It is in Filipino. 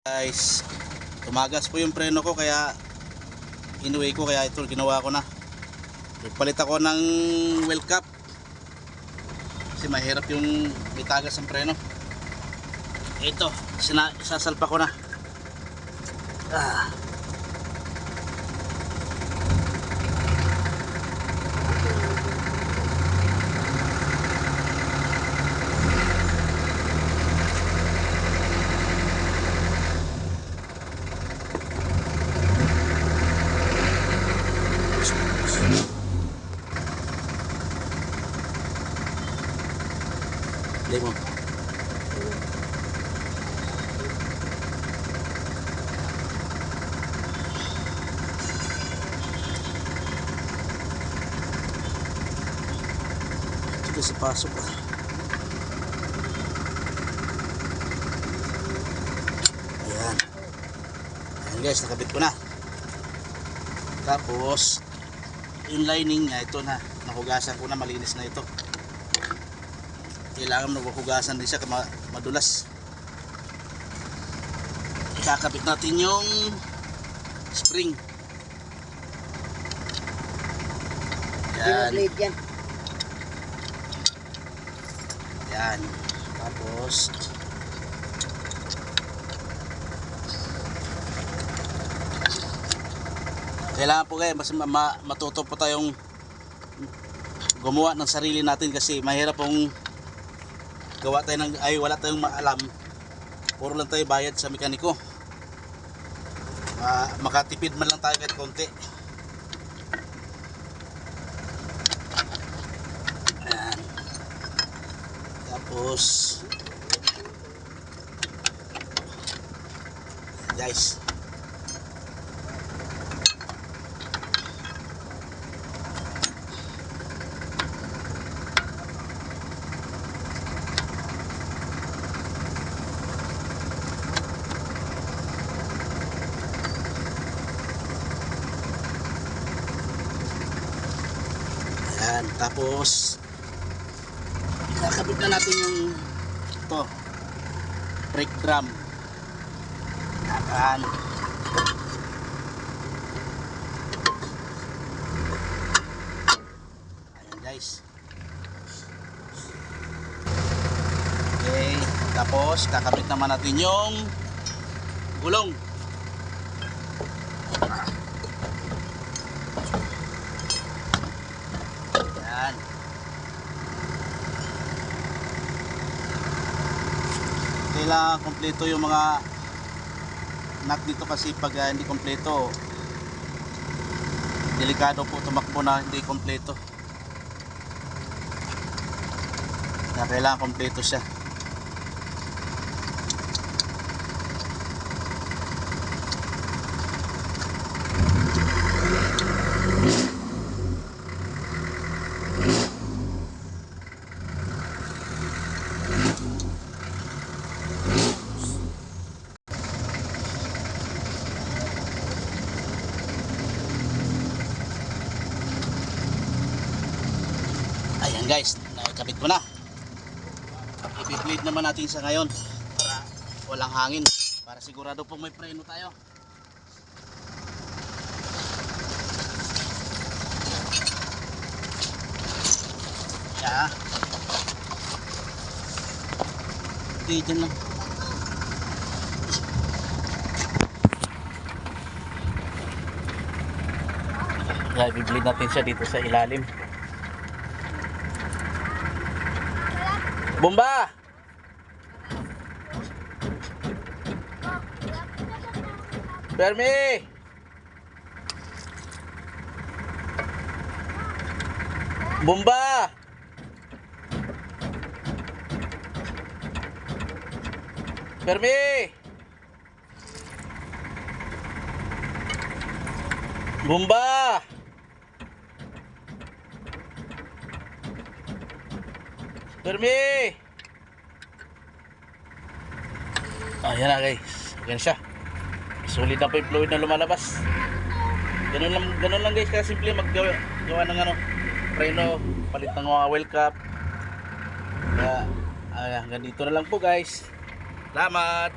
Guys, tumagas po yung preno ko kaya inuwi ko, kaya ito ginawa ko na. Nagpalit ako ng wheel cap kasi mahirap yung may tagas ang preno. Ito, sasalpa ko na. Play mo. Ito sa pasok ah. Ayan. Ayan guys, nakabit ko na. Tapos yung lining niya, ito na, nahugasan ko na, malinis na ito. Kailangan maghugasan din siya madulas. Ikakabit natin yung spring. Yan. Yan. Tapos kailangan po kayo mas matuto po tayong gumawa ng sarili natin, kasi mahirap pong gawa tayo ng wala tayong maalam, puro lang tayo bayad sa mekaniko. Makatipid man lang tayo kahit konti. Ayan. Tapos guys, ayan. Tapos ikakabit na natin yung ito, brake drum. Ayan. Ayan guys. Okay, tapos kakabit naman natin yung gulong. Ayan. Kailangan kompleto yung mga nut dito, kasi pag hindi kompleto, delikado po tumakbo na hindi kompleto. Kaya kailangan kompleto siya. Ayan guys, nakikabit ko na. I-bleed naman natin sa ngayon para walang hangin, para sigurado pong may preno tayo. Yeah. Okay, dyan lang. Yeah, i-bleed natin siya dito sa ilalim. Bomba! Permi! Bomba! Permi! Bomba! Permi! Ayan na guys, ayan siya. Sulit na po yung fluid na lumalabas. Ganun lang guys, kaya simple maggawa ng preno, palit ng mga wheel cap. Kaya hanggang dito na lang po guys. Salamat!